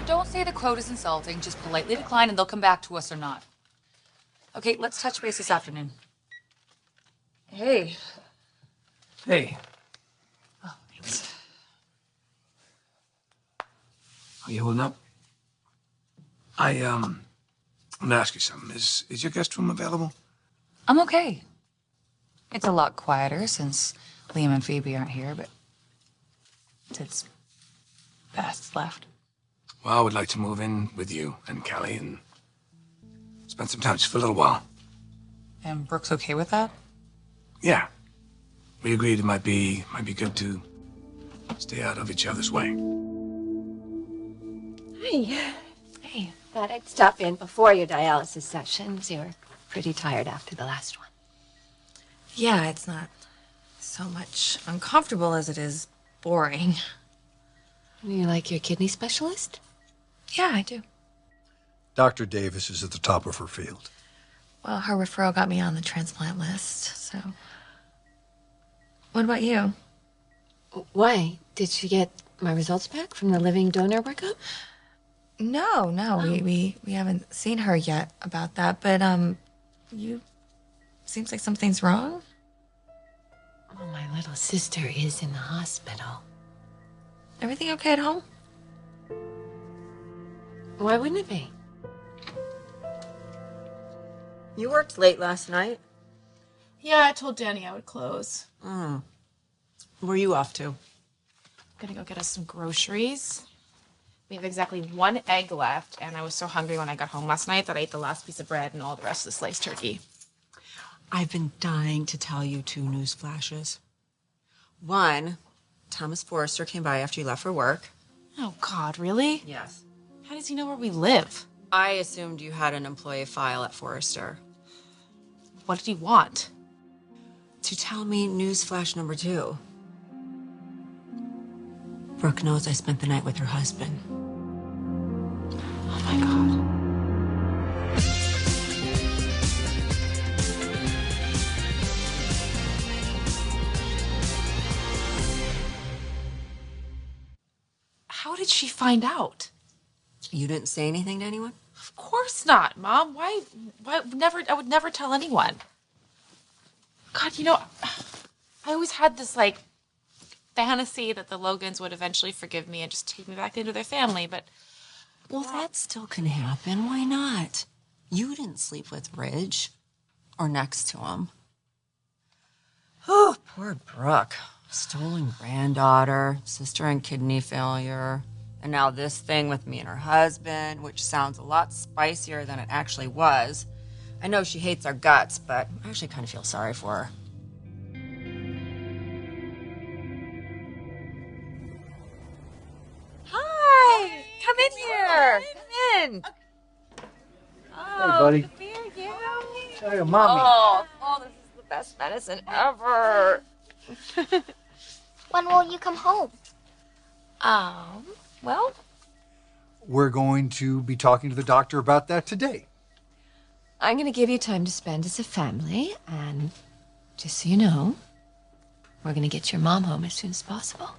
don't say the quote is insulting. Just politely decline and they'll come back to us or not. Okay, let's touch base this afternoon. Hey. Hey. Oh, thanks. Are you holding up? I'm gonna ask you something. Is your guest room available? I'm okay. It's a lot quieter since Liam and Phoebe aren't here, but it's Beth's left. Well, I would like to move in with you and Callie and spend some time just for a little while. And Brooke's okay with that? Yeah. We agreed it might be good to stay out of each other's way. Hi. Hey. Thought I'd stop in before your dialysis sessions. You were pretty tired after the last one. Yeah, it's not so much uncomfortable as it is boring. You like your kidney specialist? Yeah, I do. Dr. Davis is at the top of her field. Well, her referral got me on the transplant list, so... What about you? Why? Did she get my results back from the living donor workup? No, we haven't seen her yet about that, but, you... Seems like something's wrong. Oh, my little sister is in the hospital. Everything okay at home? Why wouldn't it be? You worked late last night. Yeah, I told Danny I would close. Where are you off to? I'm gonna go get us some groceries. We have exactly 1 egg left, and I was so hungry when I got home last night that I ate the last piece of bread and all the rest of the sliced turkey. I've been dying to tell you 2 news flashes. 1, Thomas Forrester came by after you left for work. Oh, God, really? Yes. How does he know where we live? I assumed you had an employee file at Forrester. What did he want? To tell me news flash number 2. Brooke knows I spent the night with her husband. Oh, my God. How did she find out? You didn't say anything to anyone? Of course not, Mom. Why never, I would never tell anyone. God, you know, I always had this, like, fantasy that the Logans would eventually forgive me and just take me back into their family, but... Well, that still can happen. Why not? You didn't sleep with Ridge. Or next to him. Oh, poor Brooke. Stolen granddaughter, sister in kidney failure, and now this thing with me and her husband, which sounds a lot spicier than it actually was. I know she hates our guts, but I actually kind of feel sorry for her. Hi! Come in here! Come in! Hey, buddy. Come here, yeah. Tell your mommy. Oh, this is the best medicine ever. When will you come home? Well, We're going to be talking to the doctor about that today. I'm going to give you time to spend as a family, and just so you know, we're going to get your mom home as soon as possible.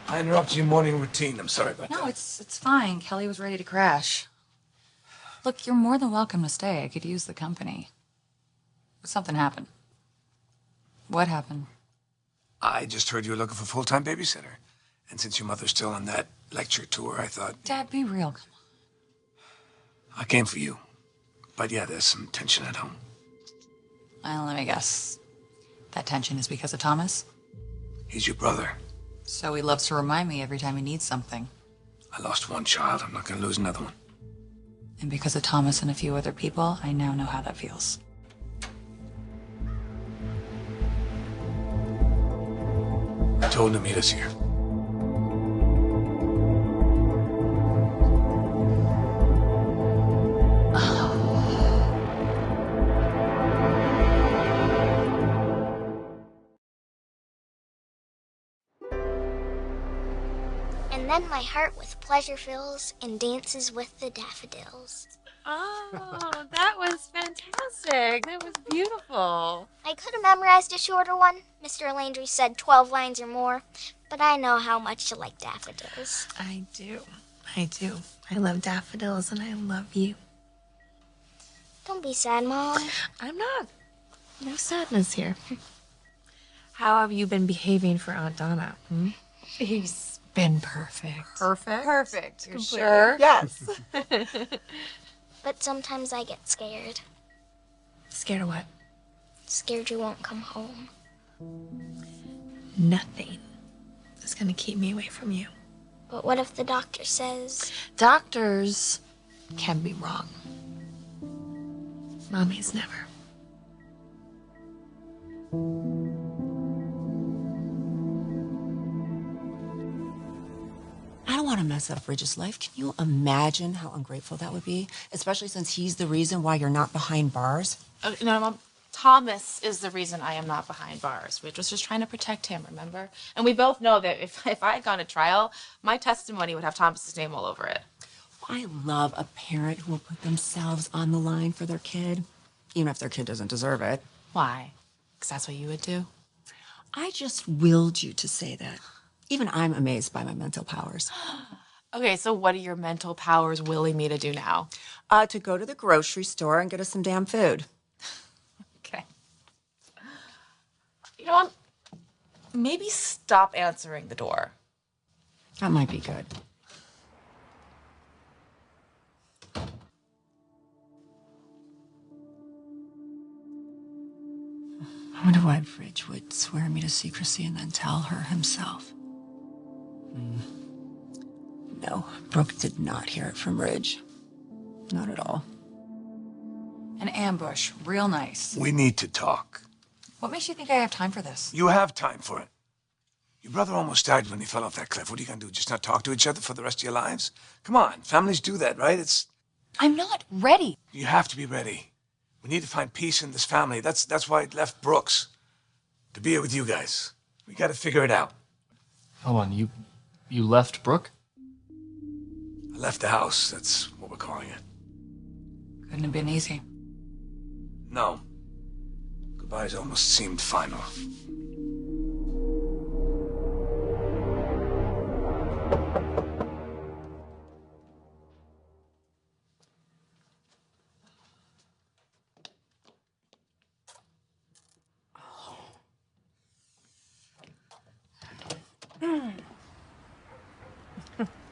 I interrupted your morning routine. I'm sorry about that. No, it's fine. Kelly was ready to crash. Look, you're more than welcome to stay. I could use the company. But something happened. What happened? I just heard you were looking for a full-time babysitter. And since your mother's still on that lecture tour, I thought... Dad, be real. Come on. I came for you. But yeah, there's some tension at home. Well, let me guess. That tension is because of Thomas? He's your brother. So he loves to remind me every time he needs something. I lost one child. I'm not going to lose another one. And because of Thomas and a few other people, I now know how that feels. I told him to meet us here. And then my heart with pleasure fills and dances with the daffodils. Oh, that was fantastic. That was beautiful. I could have memorized a shorter one. Mr. Landry said 12 lines or more. But I know how much you like daffodils. I do. I do. I love daffodils and I love you. Don't be sad, Mom. I'm not. No sadness here. How have you been behaving for Aunt Donna? He's been perfect. Perfect? Perfect. You're sure? Yes. But sometimes I get scared. Scared of what? Scared you won't come home. Nothing is gonna keep me away from you. But what if the doctor says... Doctors can be wrong. Mommy's never. I don't want to mess up Ridge's life. Can you imagine how ungrateful that would be? Especially since he's the reason why you're not behind bars. No, Mom. Thomas is the reason I am not behind bars. Ridge was just trying to protect him, remember? And we both know that if I had gone to trial, my testimony would have Thomas's name all over it. I love a parent who will put themselves on the line for their kid, even if their kid doesn't deserve it. Why? Because that's what you would do? I just willed you to say that. Even I'm amazed by my mental powers. Okay, so what are your mental powers willing me to do now? To go to the grocery store and get us some damn food. Okay. You know what? Maybe stop answering the door. That might be good. I wonder why Ridge would swear me to secrecy and then tell her himself. No, Brooke did not hear it from Ridge. Not at all. An ambush. Real nice. We need to talk. What makes you think I have time for this? You have time for it. Your brother almost died when he fell off that cliff. What are you gonna do? Just not talk to each other for the rest of your lives? Come on, families do that, right? I'm not ready. You have to be ready. We need to find peace in this family. That's why I left Brooks. To be here with you guys. We gotta figure it out. Hold on, you left Brooke? I left the house. That's what we're calling it. Couldn't have been easy. No. Goodbyes almost seemed final.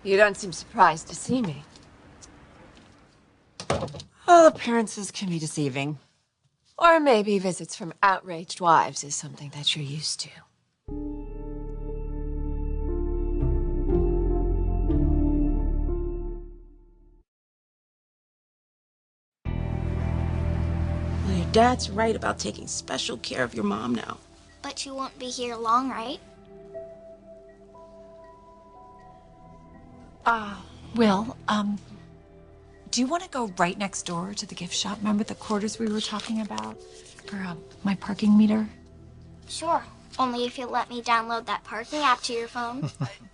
You don't seem surprised to see me. All appearances can be deceiving. Or maybe visits from outraged wives is something that you're used to. Well, your dad's right about taking special care of your mom now. But you won't be here long, right? Will, do you want to go right next door to the gift shop? Remember the quarters we were talking about? For my parking meter? Sure. Only if you let me download that parking app to your phone.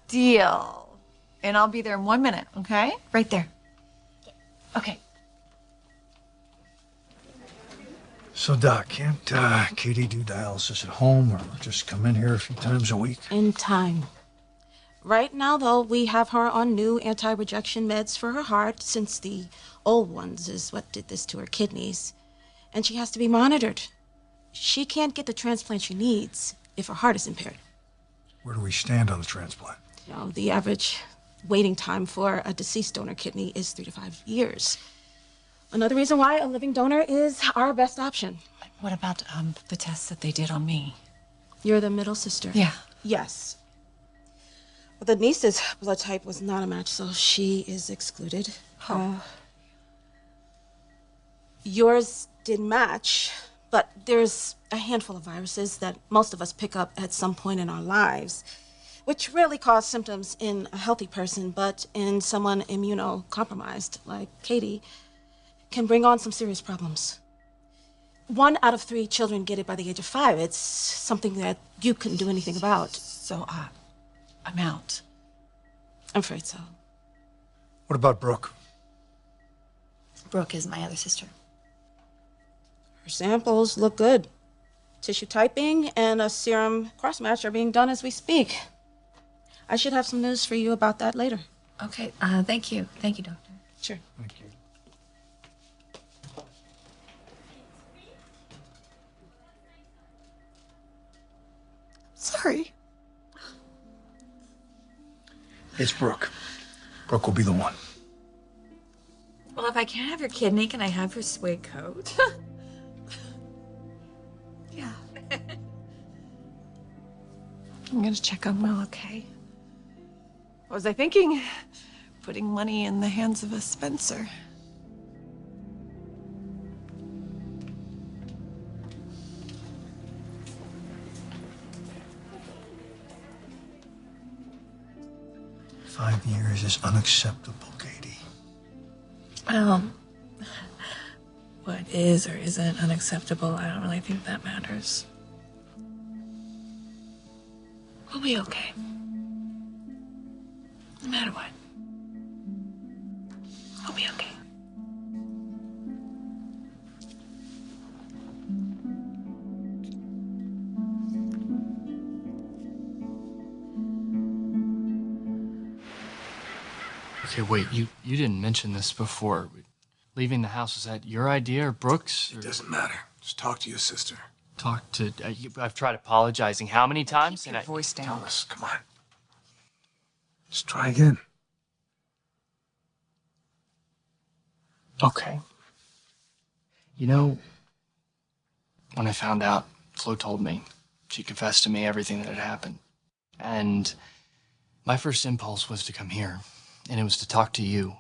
Deal. And I'll be there in 1 minute, okay? Right there. Okay. So, Doc, can't Katie do dialysis at home or just come in here a few times a week? In time. Right now, though, we have her on new anti-rejection meds for her heart, since the old ones is what did this to her kidneys. And she has to be monitored. She can't get the transplant she needs if her heart is impaired. Where do we stand on the transplant? You know, the average waiting time for a deceased donor kidney is 3 to 5 years. Another reason why a living donor is our best option. What about the tests that they did on me? You're the middle sister. Yeah. Yes. Well, the niece's blood type was not a match, so she is excluded. Yours did match, but there's a handful of viruses that most of us pick up at some point in our lives, which rarely cause symptoms in a healthy person, but in someone immunocompromised, like Katie, can bring on some serious problems. 1 out of 3 children get it by the age of 5. It's something that you couldn't do anything about. So, I'm out. I'm afraid so. What about Brooke? Brooke is my other sister. Her samples look good. Tissue typing and a serum cross-match are being done as we speak. I should have some news for you about that later. Okay, thank you. Thank you, doctor. Sure. Thank you. Sorry. It's Brooke. Brooke will be the one. Well, if I can't have your kidney, can I have your suede coat? Yeah. I'm gonna check on Will, okay? What was I thinking? Putting money in the hands of a Spencer. Five years is unacceptable, Katie. What is or isn't unacceptable, I don't really think that matters. We'll be okay. No matter what. We'll be okay. Okay, wait, you didn't mention this before. Leaving the house, was that your idea or Brooks? Or It doesn't matter. Just talk to your sister. talk to... I've tried apologizing how many times? Keep your voice down. Thomas, come on. Just try again. Okay. You know, when I found out, Flo told me. She confessed to me everything that had happened. And my first impulse was to come here, and it was to talk to you.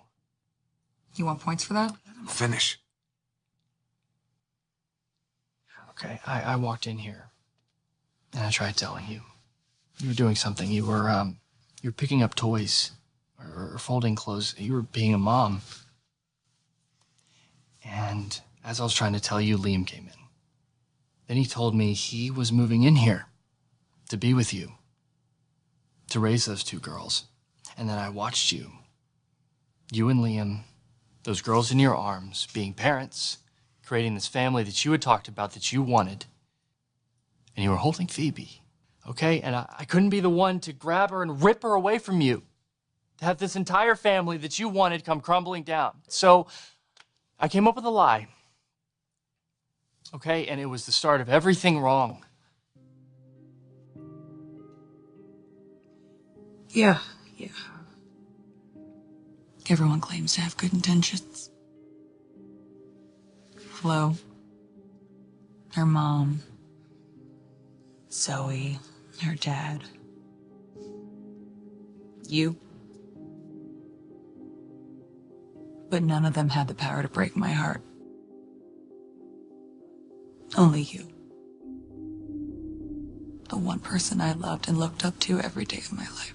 You want points for that? Finish. Okay, I walked in here, and I tried telling you. You were doing something. You were picking up toys or folding clothes. You were being a mom. And as I was trying to tell you, Liam came in. Then he told me he was moving in here to be with you, to raise those two girls. And then I watched you and Liam, those girls in your arms, being parents, creating this family that you had talked about, that you wanted. And you were holding Phoebe, okay? And I couldn't be the one to grab her and rip her away from you, to have this entire family that you wanted come crumbling down. So I came up with a lie, okay? And it was the start of everything wrong. Yeah. Everyone claims to have good intentions. Flo, her mom, Zoe, her dad, you. But none of them had the power to break my heart. Only you. The one person I loved and looked up to every day of my life.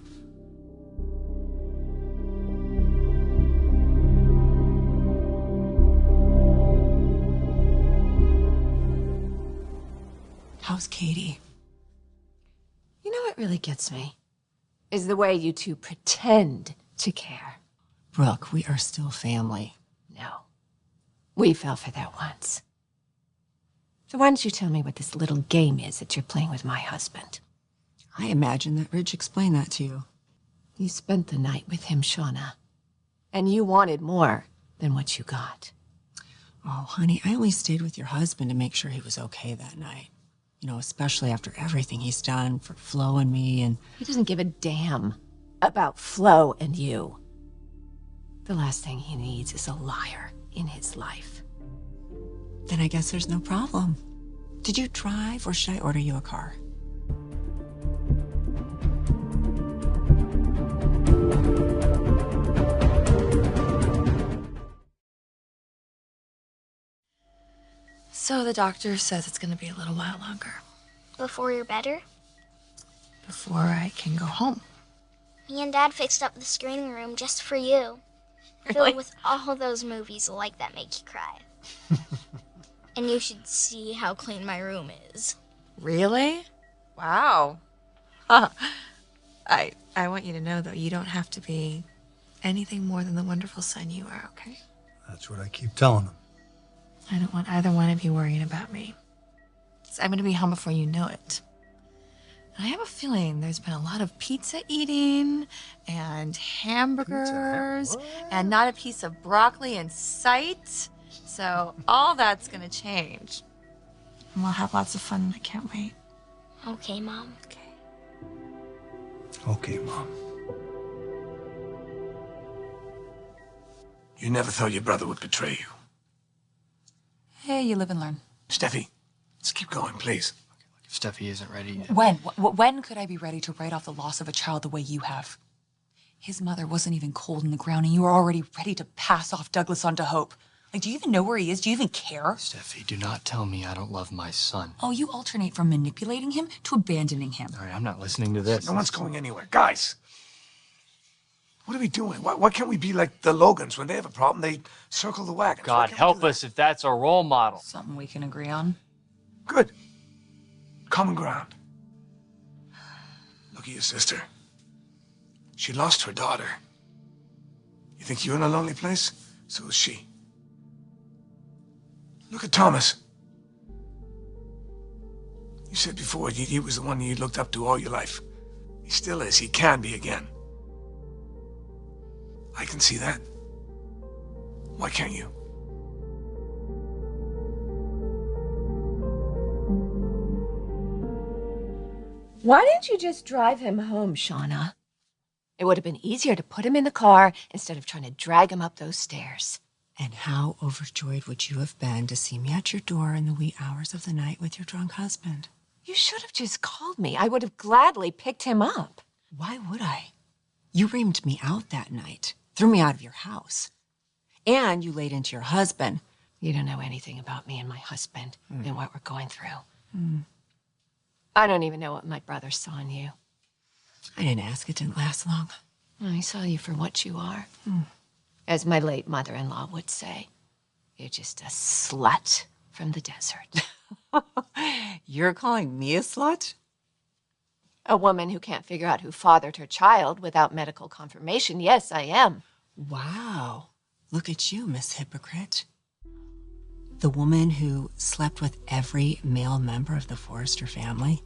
How's Katie? You know what really gets me? Is the way you two pretend to care. Brooke, we are still family. No. We fell for that once. So why don't you tell me what this little game is that you're playing with my husband? I imagine that Ridge explained that to you. You spent the night with him, Shauna. And you wanted more than what you got. Oh, honey, I only stayed with your husband to make sure he was okay that night. You know, especially after everything he's done for Flo and me and... He doesn't give a damn about Flo and you. The last thing he needs is a liar in his life. Then I guess there's no problem. Did you drive or should I order you a car? So the doctor says it's going to be a little while longer Before you're better, before I can go home. me and Dad fixed up the screening room just for you. Filled with all those movies like that make you cry. And you should see how clean my room is. Really? Wow. Huh. I want you to know, though, you don't have to be anything more than the wonderful son you are, okay? That's what I keep telling them. I don't want either one of you worrying about me. 'Cause I'm gonna be home before you know it. And I have a feeling there's been a lot of pizza eating and hamburgers and not a piece of broccoli in sight. So all that's gonna change. And we'll have lots of fun. I can't wait. Okay, Mom. Okay, Mom. You never thought your brother would betray you. Hey, you live and learn. Steffi, let's keep going, please. If Steffi isn't ready yet. When could I be ready to write off the loss of a child the way you have? His mother wasn't even cold in the ground, and you were already ready to pass off Douglas onto Hope. Like, do you even know where he is? Do you even care? Steffi, do not tell me I don't love my son. Oh, you alternate from manipulating him to abandoning him. All right, I'm not listening to this. No one's going anywhere. Guys, what are we doing? Why can't we be like the Logans? When they have a problem, they circle the wagons. God help us if that's a role model. Something we can agree on. Good. Common ground. Look at your sister. She lost her daughter. You think you're in a lonely place? So is she. Look at Thomas. You said before he was the one you looked up to all your life. He still is. He can be again. I can see that. Why can't you? Why didn't you just drive him home, Shauna? It would have been easier to put him in the car instead of trying to drag him up those stairs. And how overjoyed would you have been to see me at your door in the wee hours of the night with your drunk husband? You should have just called me. I would have gladly picked him up. Why would I? You reamed me out that night, threw me out of your house. And you laid into your husband. You don't know anything about me and my husband and what we're going through. I don't even know what my brother saw in you. I didn't ask. It didn't last long. I saw you for what you are. As my late mother-in-law would say, you're just a slut from the desert. You're calling me a slut? A woman who can't figure out who fathered her child without medical confirmation. Yes, I am. Wow. Look at you, Miss Hypocrite. The woman who slept with every male member of the Forrester family.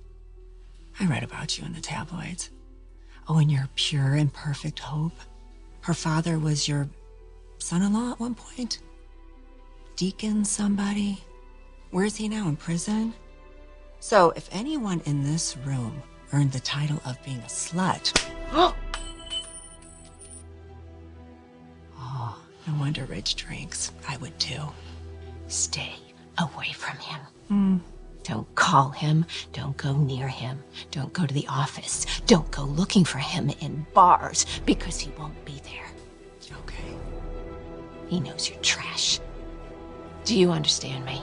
I read about you in the tabloids. Oh, and your pure and perfect hope. Her father was your son-in-law at one point? Deacon somebody? Where is he now, in prison? So if anyone in this room earned the title of being a slut... Oh, no wonder Rich drinks. I would too. Stay away from him. Don't call him. Don't go near him. Don't go to the office. Don't go looking for him in bars because he won't be there. Okay. He knows you're trash. Do you understand me?